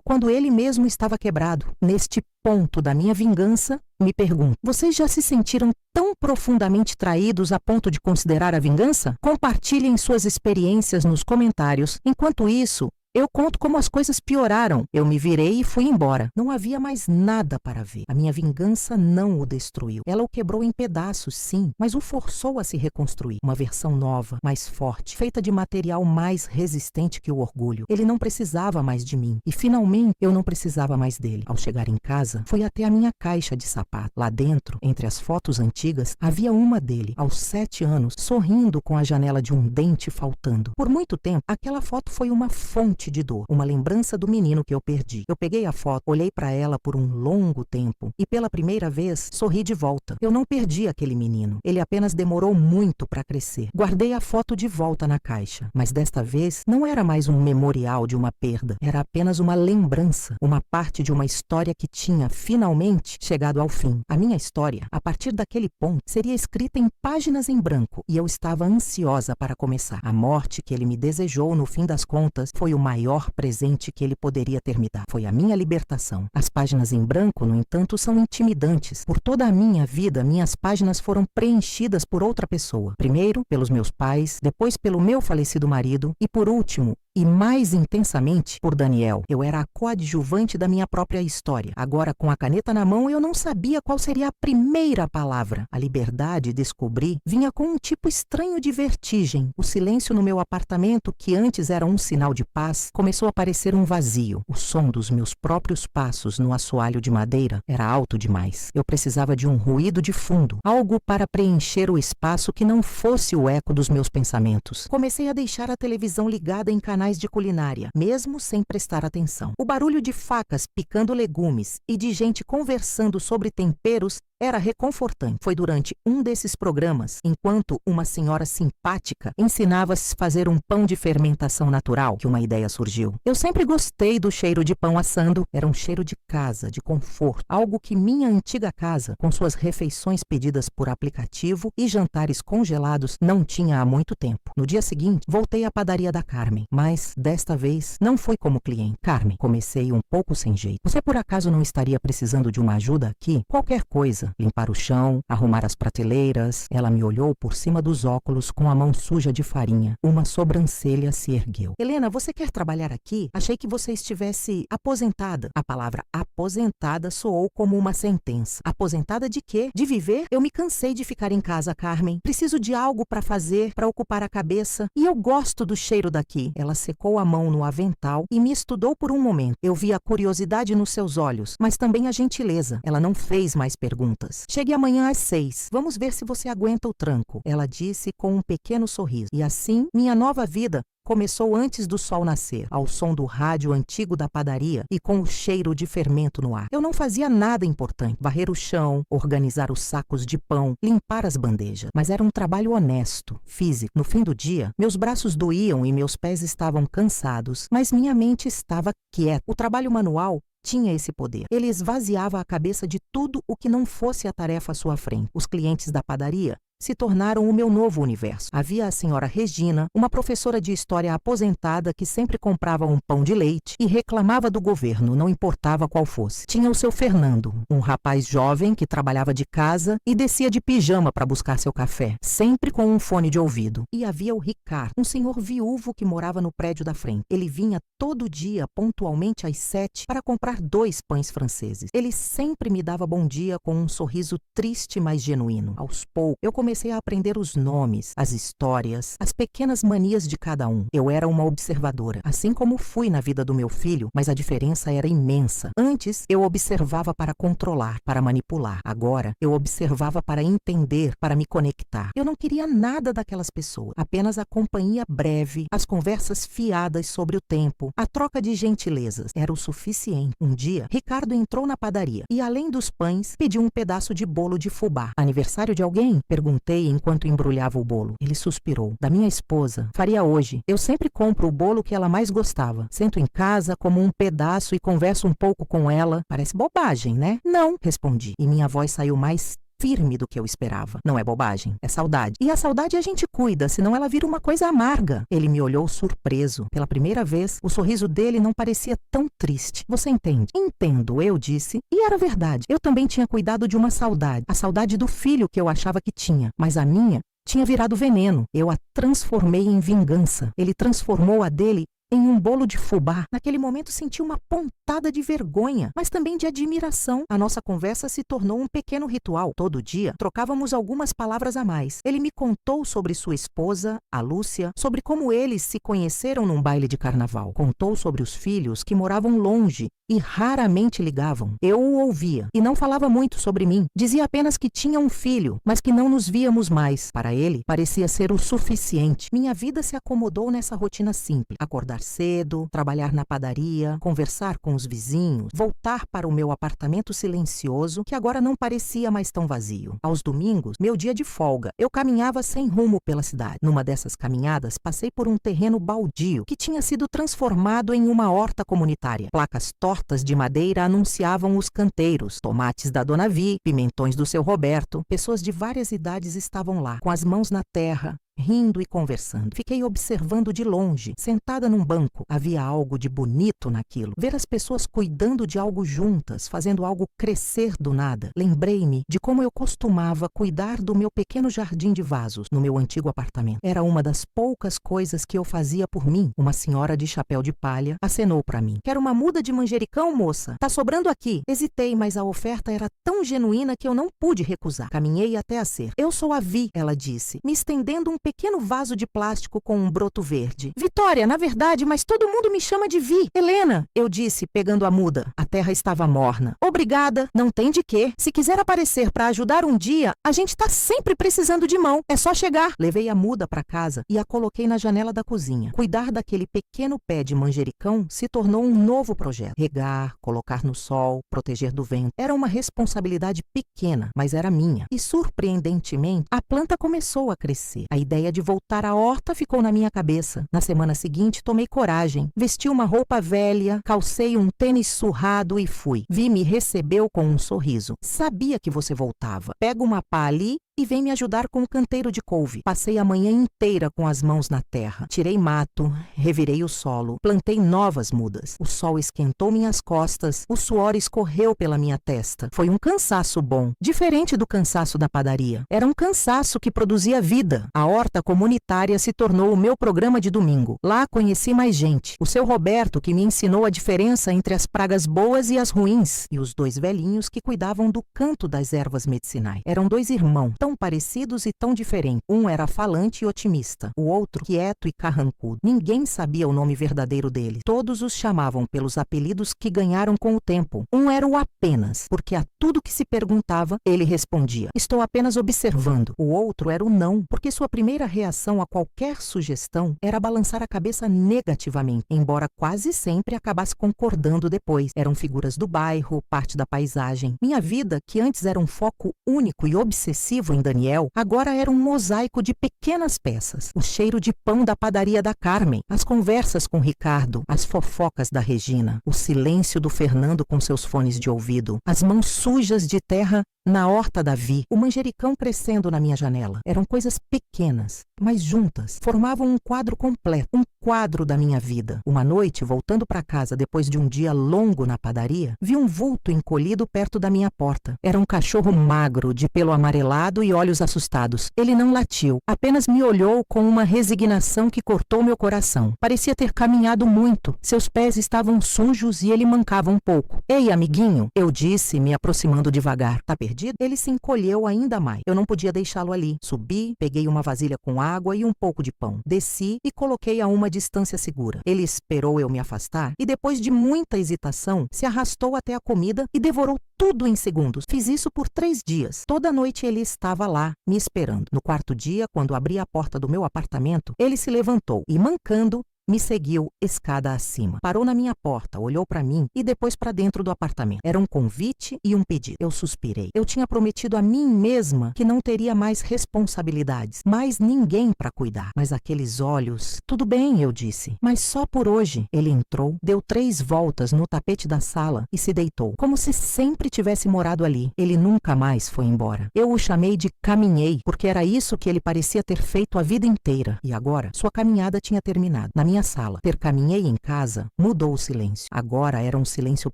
quando ele mesmo estava quebrado. Neste ponto da minha vingança, me pergunto, vocês já se sentiram tão profundamente traídos a ponto de considerar a vingança? Compartilhem suas experiências nos comentários. Enquanto isso, eu conto como as coisas pioraram. Eu me virei e fui embora. Não havia mais nada para ver. A minha vingança não o destruiu. Ela o quebrou em pedaços, sim, mas o forçou a se reconstruir. Uma versão nova, mais forte, feita de material mais resistente que o orgulho. Ele não precisava mais de mim. E finalmente eu não precisava mais dele. Ao chegar em casa, fui até a minha caixa de sapato. Lá dentro, entre as fotos antigas, havia uma dele, aos 7 anos, sorrindo com a janela de um dente faltando. Por muito tempo, aquela foto foi uma fonte de dor, uma lembrança do menino que eu perdi. Eu peguei a foto, olhei para ela por um longo tempo e pela primeira vez sorri de volta. Eu não perdi aquele menino, ele apenas demorou muito para crescer. Guardei a foto de volta na caixa, mas desta vez não era mais um memorial de uma perda, era apenas uma lembrança, uma parte de uma história que tinha finalmente chegado ao fim. A minha história, a partir daquele ponto, seria escrita em páginas em branco e eu estava ansiosa para começar. A morte que ele me desejou no fim das contas foi o maior presente que ele poderia ter me dado. Foi a minha libertação. As páginas em branco, no entanto, são intimidantes. Por toda a minha vida, minhas páginas foram preenchidas por outra pessoa. Primeiro, pelos meus pais, depois pelo meu falecido marido e, por último, e mais intensamente, por Daniel. Eu era a coadjuvante da minha própria história. Agora, com a caneta na mão, eu não sabia qual seria a primeira palavra. A liberdade, descobri, vinha com um tipo estranho de vertigem. O silêncio no meu apartamento, que antes era um sinal de paz, começou a parecer um vazio. O som dos meus próprios passos no assoalho de madeira era alto demais. Eu precisava de um ruído de fundo, algo para preencher o espaço que não fosse o eco dos meus pensamentos. Comecei a deixar a televisão ligada em canais de culinária, mesmo sem prestar atenção. O barulho de facas picando legumes e de gente conversando sobre temperos era reconfortante. Foi durante um desses programas, enquanto uma senhora simpática ensinava a fazer um pão de fermentação natural, que uma ideia surgiu. Eu sempre gostei do cheiro de pão assando. Era um cheiro de casa, de conforto, algo que minha antiga casa, com suas refeições pedidas por aplicativo e jantares congelados, não tinha há muito tempo. No dia seguinte, voltei à padaria da Carmen, mas desta vez não foi como cliente. Carmen, comecei um pouco sem jeito. Você por acaso não estaria precisando de uma ajuda aqui? Qualquer coisa. Limpar o chão, arrumar as prateleiras. Ela me olhou por cima dos óculos com a mão suja de farinha. Uma sobrancelha se ergueu. Helena, você quer trabalhar aqui? Achei que você estivesse aposentada. A palavra aposentada soou como uma sentença. Aposentada de quê? De viver? Eu me cansei de ficar em casa, Carmen. Preciso de algo para fazer, para ocupar a cabeça. E eu gosto do cheiro daqui. Ela secou a mão no avental e me estudou por um momento. Eu vi a curiosidade nos seus olhos, mas também a gentileza. Ela não fez mais perguntas. juntas. Chegue amanhã às 6. Vamos ver se você aguenta o tranco, ela disse com um pequeno sorriso. E assim, minha nova vida começou antes do sol nascer, ao som do rádio antigo da padaria e com o cheiro de fermento no ar. Eu não fazia nada importante, varrer o chão, organizar os sacos de pão, limpar as bandejas, mas era um trabalho honesto, físico. No fim do dia, meus braços doíam e meus pés estavam cansados, mas minha mente estava quieta. O trabalho manual tinha esse poder. Ele esvaziava a cabeça de tudo o que não fosse a tarefa à sua frente. Os clientes da padaria se tornaram o meu novo universo. Havia a senhora Regina, uma professora de história aposentada que sempre comprava um pão de leite e reclamava do governo, não importava qual fosse. Tinha o seu Fernando, um rapaz jovem que trabalhava de casa e descia de pijama para buscar seu café, sempre com um fone de ouvido. E havia o Ricardo, um senhor viúvo que morava no prédio da frente. Ele vinha todo dia, pontualmente às 7, para comprar 2 pães franceses. Ele sempre me dava bom dia com um sorriso triste, mas genuíno. Aos poucos, eu comecei a aprender os nomes, as histórias, as pequenas manias de cada um. Eu era uma observadora, assim como fui na vida do meu filho, mas a diferença era imensa. Antes, eu observava para controlar, para manipular. Agora, eu observava para entender, para me conectar. Eu não queria nada daquelas pessoas, apenas a companhia breve, as conversas fiadas sobre o tempo, a troca de gentilezas. Era o suficiente. Um dia, Ricardo entrou na padaria e, além dos pães, pediu um pedaço de bolo de fubá. Aniversário de alguém? Perguntei enquanto embrulhava o bolo. Ele suspirou. Da minha esposa. Faria hoje. Eu sempre compro o bolo que ela mais gostava. Sento em casa, como um pedaço e converso um pouco com ela. Parece bobagem, né? Não, respondi. E minha voz saiu mais firme do que eu esperava. Não é bobagem, é saudade. E a saudade a gente cuida, senão ela vira uma coisa amarga. Ele me olhou surpreso. Pela primeira vez, o sorriso dele não parecia tão triste. Você entende? Entendo, eu disse. E era verdade. Eu também tinha cuidado de uma saudade. A saudade do filho que eu achava que tinha. Mas a minha tinha virado veneno. Eu a transformei em vingança. Ele transformou a dele em um bolo de fubá. Naquele momento senti uma pontada de vergonha, mas também de admiração. A nossa conversa se tornou um pequeno ritual. Todo dia, trocávamos algumas palavras a mais. Ele me contou sobre sua esposa, a Lúcia, sobre como eles se conheceram num baile de carnaval. Contou sobre os filhos que moravam longe e raramente ligavam. Eu o ouvia e não falava muito sobre mim. Dizia apenas que tinha um filho, mas que não nos víamos mais. Para ele, parecia ser o suficiente. Minha vida se acomodou nessa rotina simples. Acordar cedo, trabalhar na padaria, conversar com os vizinhos, voltar para o meu apartamento silencioso, que agora não parecia mais tão vazio. Aos domingos, meu dia de folga, eu caminhava sem rumo pela cidade. Numa dessas caminhadas, passei por um terreno baldio que tinha sido transformado em uma horta comunitária. Placas tortas de madeira anunciavam os canteiros, tomates da Dona Vi, pimentões do seu Roberto. Pessoas de várias idades estavam lá, com as mãos na terra, rindo e conversando. Fiquei observando de longe, sentada num banco. Havia algo de bonito naquilo. Ver as pessoas cuidando de algo juntas, fazendo algo crescer do nada. Lembrei-me de como eu costumava cuidar do meu pequeno jardim de vasos no meu antigo apartamento. Era uma das poucas coisas que eu fazia por mim. Uma senhora de chapéu de palha acenou para mim. Quero uma muda de manjericão, moça? Tá sobrando aqui. Hesitei, mas a oferta era tão genuína que eu não pude recusar. Caminhei até a cerca. Eu sou a Vi, ela disse, me estendendo um pequeno vaso de plástico com um broto verde. Vitória, na verdade, mas todo mundo me chama de Vi. Helena, eu disse, pegando a muda. A terra estava morna. Obrigada, não tem de quê. Se quiser aparecer para ajudar um dia, a gente tá sempre precisando de mão. É só chegar. Levei a muda para casa e a coloquei na janela da cozinha. Cuidar daquele pequeno pé de manjericão se tornou um novo projeto. Regar, colocar no sol, proteger do vento. Era uma responsabilidade pequena, mas era minha. E surpreendentemente, a planta começou a crescer. A ideia de voltar à horta ficou na minha cabeça. Na semana seguinte, tomei coragem. Vesti uma roupa velha, calcei um tênis surrado e fui. Vi me recebeu com um sorriso. Sabia que você voltava. Pega uma pá ali e vem me ajudar com o canteiro de couve. Passei a manhã inteira com as mãos na terra. Tirei mato, revirei o solo, plantei novas mudas. O sol esquentou minhas costas, o suor escorreu pela minha testa. Foi um cansaço bom, diferente do cansaço da padaria. Era um cansaço que produzia vida. A horta comunitária se tornou o meu programa de domingo. Lá conheci mais gente. O seu Roberto, que me ensinou a diferença entre as pragas boas e as ruins. E os 2 velhinhos que cuidavam do canto das ervas medicinais. Eram 2 irmãos, tão parecidos e tão diferentes. Um era falante e otimista, o outro quieto e carrancudo. Ninguém sabia o nome verdadeiro dele. Todos os chamavam pelos apelidos que ganharam com o tempo. Um era o apenas, porque a tudo que se perguntava, ele respondia: estou apenas observando. O outro era o não, porque sua primeira reação a qualquer sugestão era balançar a cabeça negativamente, embora quase sempre acabasse concordando depois. Eram figuras do bairro, parte da paisagem. Minha vida, que antes era um foco único e obsessivo em Daniel, agora era um mosaico de pequenas peças. O cheiro de pão da padaria da Carmen, as conversas com Ricardo, as fofocas da Regina, o silêncio do Fernando com seus fones de ouvido, as mãos sujas de terra na horta da Vi, o manjericão crescendo na minha janela. Eram coisas pequenas, mas juntas, formavam um quadro completo, um quadro da minha vida. Uma noite, voltando para casa depois de um dia longo na padaria, vi um vulto encolhido perto da minha porta. Era um cachorro magro, de pelo amarelado e olhos assustados. Ele não latiu, apenas me olhou com uma resignação que cortou meu coração. Parecia ter caminhado muito. Seus pés estavam sujos e ele mancava um pouco. Ei, amiguinho, eu disse, me aproximando devagar. Tá perdido? Ele se encolheu ainda mais. Eu não podia deixá-lo ali. Subi, peguei uma vasilha com água e um pouco de pão. Desci e coloquei a uma distância segura. Ele esperou eu me afastar e, depois de muita hesitação, se arrastou até a comida e devorou tudo em segundos. Fiz isso por 3 dias. Toda noite ele estava lá, me esperando. No quarto dia, quando abri a porta do meu apartamento, ele se levantou e, mancando, me seguiu escada acima. Parou na minha porta, olhou para mim e depois para dentro do apartamento. Era um convite e um pedido. Eu suspirei. Eu tinha prometido a mim mesma que não teria mais responsabilidades, mais ninguém para cuidar. Mas aqueles olhos... Tudo bem, eu disse, mas só por hoje. Ele entrou, deu 3 voltas no tapete da sala e se deitou, como se sempre tivesse morado ali. Ele nunca mais foi embora. Eu o chamei de caminhei, porque era isso que ele parecia ter feito a vida inteira. E agora, sua caminhada tinha terminado. Na minha sala, ter caminhei em casa mudou o silêncio. Agora era um silêncio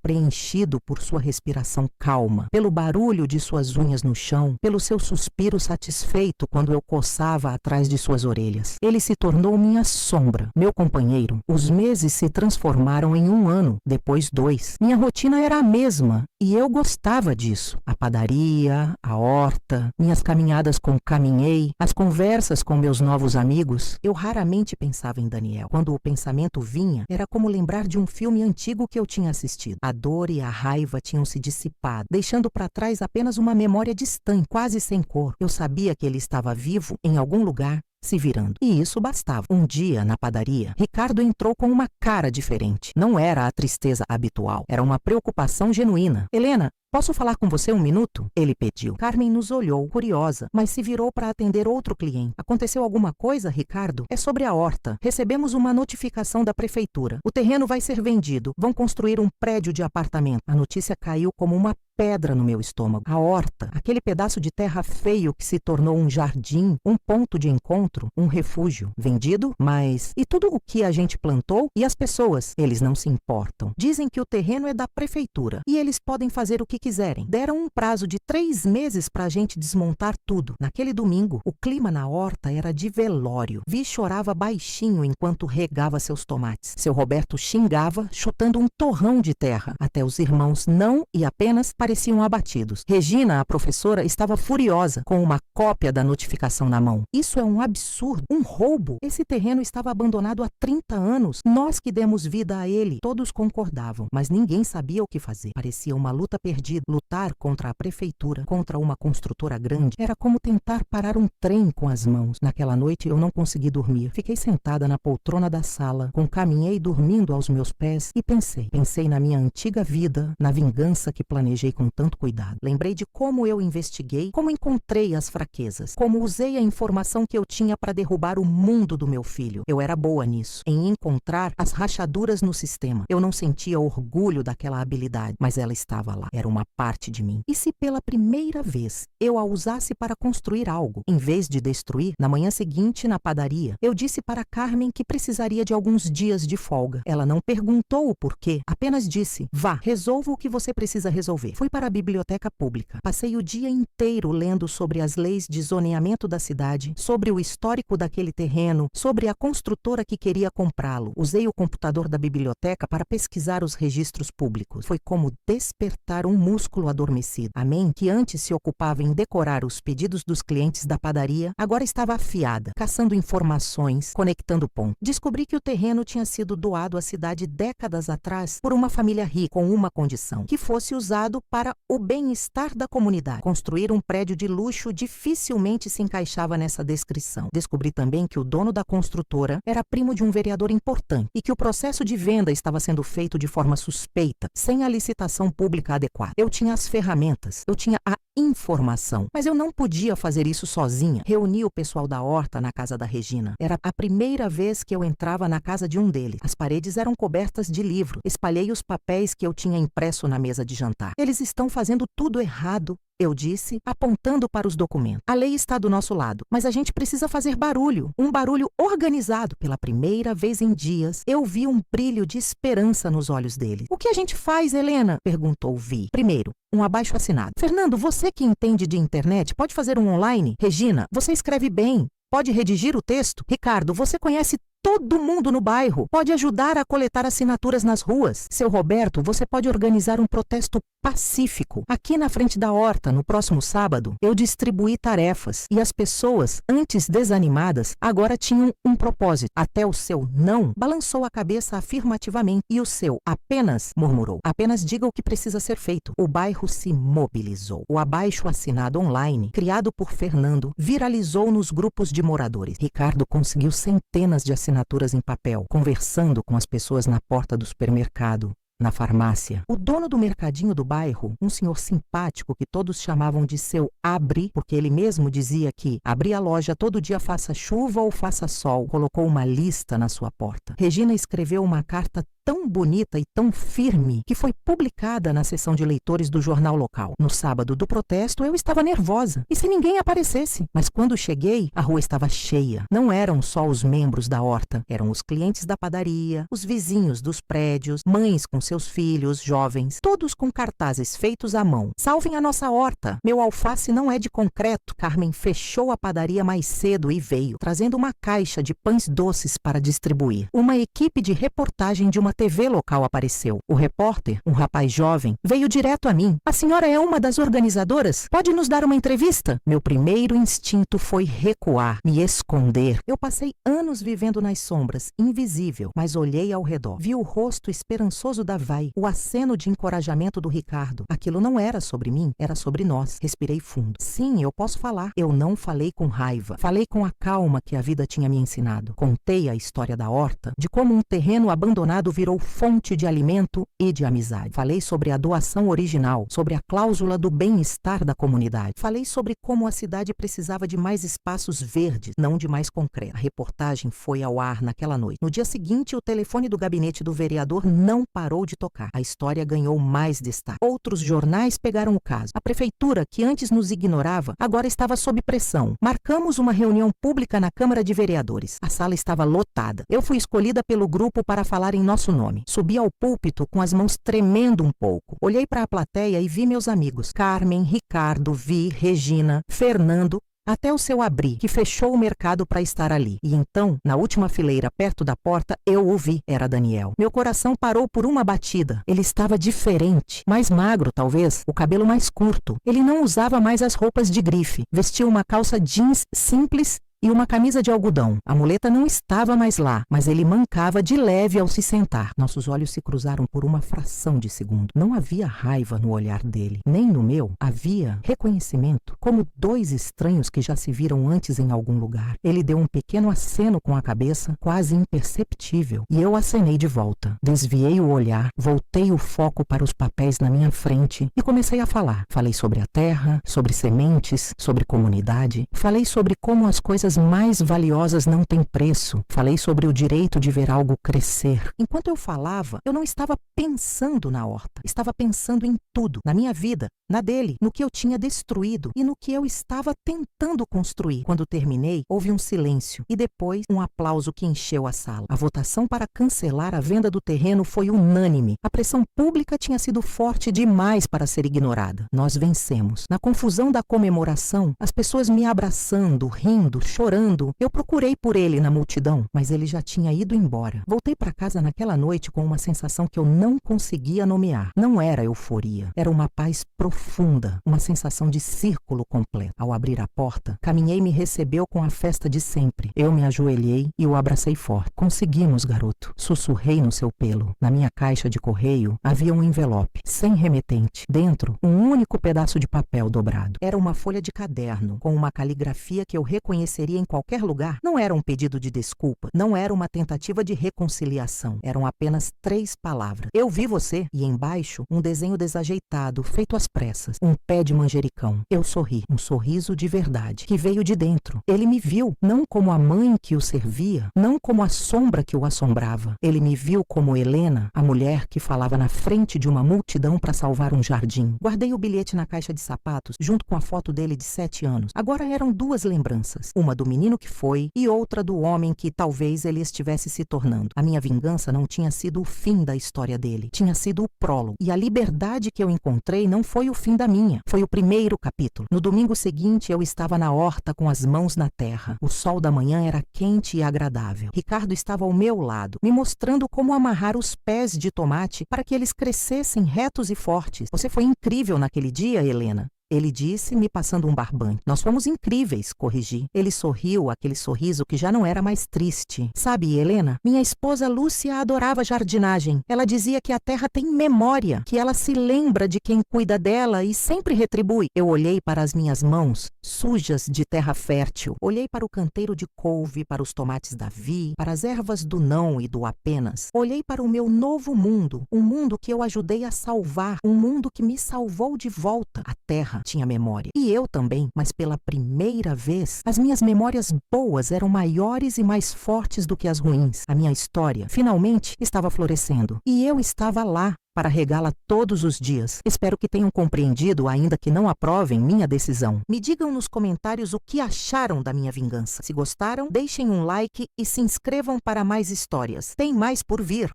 preenchido por sua respiração calma, pelo barulho de suas unhas no chão, pelo seu suspiro satisfeito quando eu coçava atrás de suas orelhas. Ele se tornou minha sombra, meu companheiro. Os meses se transformaram em 1 ano, depois 2. Minha rotina era a mesma e eu gostava disso. A padaria, a horta, minhas caminhadas com caminhei, as conversas com meus novos amigos. Eu raramente pensava em Daniel. Quando o pensamento vinha, era como lembrar de um filme antigo que eu tinha assistido. A dor e a raiva tinham se dissipado, deixando para trás apenas uma memória distante, quase sem cor. Eu sabia que ele estava vivo em algum lugar, se virando. E isso bastava. Um dia, na padaria, Ricardo entrou com uma cara diferente. Não era a tristeza habitual, era uma preocupação genuína. Helena, posso falar com você 1 minuto? Ele pediu. Carmen nos olhou, curiosa, mas se virou para atender outro cliente. Aconteceu alguma coisa, Ricardo? É sobre a horta. Recebemos uma notificação da prefeitura. O terreno vai ser vendido. Vão construir um prédio de apartamento. A notícia caiu como uma pedra no meu estômago. A horta, aquele pedaço de terra feio que se tornou um jardim, um ponto de encontro, um refúgio. Vendido? Mas e tudo o que a gente plantou? E as pessoas? Eles não se importam. Dizem que o terreno é da prefeitura e eles podem fazer o que quiserem. Deram um prazo de 3 meses para a gente desmontar tudo. Naquele domingo, o clima na horta era de velório. Vi chorava baixinho enquanto regava seus tomates. Seu Roberto xingava, chutando um torrão de terra. Até os irmãos não e apenas pareciam abatidos. Regina, a professora, estava furiosa, com uma cópia da notificação na mão. Isso é um absurdo, um roubo. Esse terreno estava abandonado há 30 anos. Nós que demos vida a ele. Todos concordavam, mas ninguém sabia o que fazer. Parecia uma luta perdida. Lutar contra a prefeitura, contra uma construtora grande, era como tentar parar um trem com as mãos. Naquela noite eu não consegui dormir. Fiquei sentada na poltrona da sala, com caminhei dormindo aos meus pés e pensei. Pensei na minha antiga vida, na vingança que planejei com tanto cuidado. Lembrei de como eu investiguei, como encontrei as fraquezas, como usei a informação que eu tinha para derrubar o mundo do meu filho. Eu era boa nisso, em encontrar as rachaduras no sistema. Eu não sentia orgulho daquela habilidade, mas ela estava lá. Era uma parte de mim. E se pela primeira vez eu a usasse para construir algo, em vez de destruir? Na manhã seguinte, na padaria, eu disse para Carmen que precisaria de alguns dias de folga. Ela não perguntou o porquê, apenas disse: vá, resolva o que você precisa resolver. Fui Fui para a biblioteca pública. Passei o dia inteiro lendo sobre as leis de zoneamento da cidade, sobre o histórico daquele terreno, sobre a construtora que queria comprá-lo. Usei o computador da biblioteca para pesquisar os registros públicos. Foi como despertar um músculo adormecido. A mente, que antes se ocupava em decorar os pedidos dos clientes da padaria, agora estava afiada, caçando informações, conectando pontos. Descobri que o terreno tinha sido doado à cidade décadas atrás por uma família rica, com uma condição: que fosse usado para o bem-estar da comunidade. Construir um prédio de luxo dificilmente se encaixava nessa descrição. Descobri também que o dono da construtora era primo de um vereador importante e que o processo de venda estava sendo feito de forma suspeita, sem a licitação pública adequada. Eu tinha as ferramentas, eu tinha a informação, mas eu não podia fazer isso sozinha. Reuni o pessoal da horta na casa da Regina. Era a primeira vez que eu entrava na casa de um deles. As paredes eram cobertas de livro. Espalhei os papéis que eu tinha impresso na mesa de jantar. Eles estão fazendo tudo errado, eu disse, apontando para os documentos. A lei está do nosso lado, mas a gente precisa fazer barulho. Um barulho organizado. Pela primeira vez em dias, eu vi um brilho de esperança nos olhos dele. O que a gente faz, Helena? Perguntou Vi. Primeiro, um abaixo-assinado. Fernando, você que entende de internet, pode fazer um online? Regina, você escreve bem. Pode redigir o texto? Ricardo, você conhece todo mundo no bairro. Pode ajudar a coletar assinaturas nas ruas. Seu Roberto, você pode organizar um protesto pacífico. Aqui na frente da horta, no próximo sábado, eu distribuí tarefas e as pessoas, antes desanimadas, agora tinham um propósito. Até o seu não balançou a cabeça afirmativamente e o seu apenas murmurou. Apenas diga o que precisa ser feito. O bairro se mobilizou. O abaixo-assinado online, criado por Fernando, viralizou nos grupos de moradores. Ricardo conseguiu centenas de assinaturas em papel, conversando com as pessoas na porta do supermercado, na farmácia. O dono do mercadinho do bairro, um senhor simpático que todos chamavam de seu Abri, porque ele mesmo dizia que abria a loja todo dia, faça chuva ou faça sol, colocou uma lista na sua porta. Regina escreveu uma carta tão bonita e tão firme que foi publicada na seção de leitores do jornal local. No sábado do protesto, eu estava nervosa. E se ninguém aparecesse? Mas quando cheguei, a rua estava cheia. Não eram só os membros da horta, eram os clientes da padaria, os vizinhos dos prédios, mães com seus filhos, jovens, todos com cartazes feitos à mão. Salvem a nossa horta! Meu alface não é de concreto. Carmen fechou a padaria mais cedo e veio, trazendo uma caixa de pães doces para distribuir. Uma equipe de reportagem de uma TV local apareceu. O repórter, um rapaz jovem, veio direto a mim. A senhora é uma das organizadoras? Pode nos dar uma entrevista? Meu primeiro instinto foi recuar, me esconder. Eu passei anos vivendo nas sombras, invisível, mas olhei ao redor. Vi o rosto esperançoso da Vai, o aceno de encorajamento do Ricardo. Aquilo não era sobre mim, era sobre nós. Respirei fundo. Sim, eu posso falar. Eu não falei com raiva. Falei com a calma que a vida tinha me ensinado. Contei a história da horta, de como um terreno abandonado virou fonte de alimento e de amizade. Falei sobre a doação original, sobre a cláusula do bem-estar da comunidade. Falei sobre como a cidade precisava de mais espaços verdes, não de mais concreto. A reportagem foi ao ar naquela noite. No dia seguinte, o telefone do gabinete do vereador não parou de tocar. A história ganhou mais destaque. Outros jornais pegaram o caso. A prefeitura, que antes nos ignorava, agora estava sob pressão. Marcamos uma reunião pública na Câmara de Vereadores. A sala estava lotada. Eu fui escolhida pelo grupo para falar em nosso nome. Subi ao púlpito com as mãos tremendo um pouco. Olhei para a plateia e vi meus amigos. Carmen, Ricardo, Vi, Regina, Fernando, até o seu Abri, que fechou o mercado para estar ali. E então, na última fileira, perto da porta, eu o vi. Era Daniel. Meu coração parou por uma batida. Ele estava diferente. Mais magro, talvez. O cabelo mais curto. Ele não usava mais as roupas de grife. Vestia uma calça jeans simples e uma camisa de algodão. A muleta não estava mais lá, mas ele mancava de leve ao se sentar. Nossos olhos se cruzaram por uma fração de segundo. Não havia raiva no olhar dele, nem no meu. Havia reconhecimento, como dois estranhos que já se viram antes em algum lugar. Ele deu um pequeno aceno com a cabeça, quase imperceptível, e eu acenei de volta. Desviei o olhar, voltei o foco para os papéis na minha frente e comecei a falar. Falei sobre a terra, sobre sementes, sobre comunidade. Falei sobre como as coisas coisas mais valiosas não têm preço. Falei sobre o direito de ver algo crescer. Enquanto eu falava, eu não estava pensando na horta. Estava pensando em tudo. Na minha vida, na dele, no que eu tinha destruído e no que eu estava tentando construir. Quando terminei, houve um silêncio e depois um aplauso que encheu a sala. A votação para cancelar a venda do terreno foi unânime. A pressão pública tinha sido forte demais para ser ignorada. Nós vencemos. Na confusão da comemoração, as pessoas me abraçando, rindo, chorando. Eu procurei por ele na multidão, mas ele já tinha ido embora. Voltei para casa naquela noite com uma sensação que eu não conseguia nomear. Não era euforia, era uma paz profunda, uma sensação de círculo completo. Ao abrir a porta, caminhei e me recebeu com a festa de sempre. Eu me ajoelhei e o abracei forte. Conseguimos, garoto. Sussurrei no seu pelo. Na minha caixa de correio havia um envelope, sem remetente. Dentro, um único pedaço de papel dobrado. Era uma folha de caderno, com uma caligrafia que eu reconheceria em qualquer lugar. Não era um pedido de desculpa, não era uma tentativa de reconciliação. Eram apenas 3 palavras. Eu vi você. E embaixo, um desenho desajeitado, feito às pressas. Um pé de manjericão. Eu sorri. Um sorriso de verdade, que veio de dentro. Ele me viu, não como a mãe que o servia, não como a sombra que o assombrava. Ele me viu como Helena, a mulher que falava na frente de uma multidão para salvar um jardim. Guardei o bilhete na caixa de sapatos, junto com a foto dele de 7 anos. Agora eram 2 lembranças. Uma do menino que foi e outra do homem que talvez ele estivesse se tornando. A minha vingança não tinha sido o fim da história dele. Tinha sido o prólogo. E a liberdade que eu encontrei não foi o fim da minha. Foi o primeiro capítulo. No domingo seguinte, eu estava na horta com as mãos na terra. O sol da manhã era quente e agradável. Ricardo estava ao meu lado, me mostrando como amarrar os pés de tomate para que eles crescessem retos e fortes. Você foi incrível naquele dia, Helena. Ele disse, me passando um barbante. Nós fomos incríveis, corrigi. Ele sorriu, aquele sorriso que já não era mais triste. Sabe, Helena, minha esposa Lúcia adorava jardinagem. Ela dizia que a terra tem memória, que ela se lembra de quem cuida dela e sempre retribui. Eu olhei para as minhas mãos, sujas de terra fértil. Olhei para o canteiro de couve, para os tomates Davi, para as ervas do não e do apenas. Olhei para o meu novo mundo, um mundo que eu ajudei a salvar, um mundo que me salvou de volta. A terra tinha memória. E eu também, mas pela primeira vez, as minhas memórias boas eram maiores e mais fortes do que as ruins. A minha história, finalmente, estava florescendo. E eu estava lá para regá-la todos os dias. Espero que tenham compreendido, ainda que não aprovem minha decisão. Me digam nos comentários o que acharam da minha vingança. Se gostaram, deixem um like e se inscrevam para mais histórias. Tem mais por vir.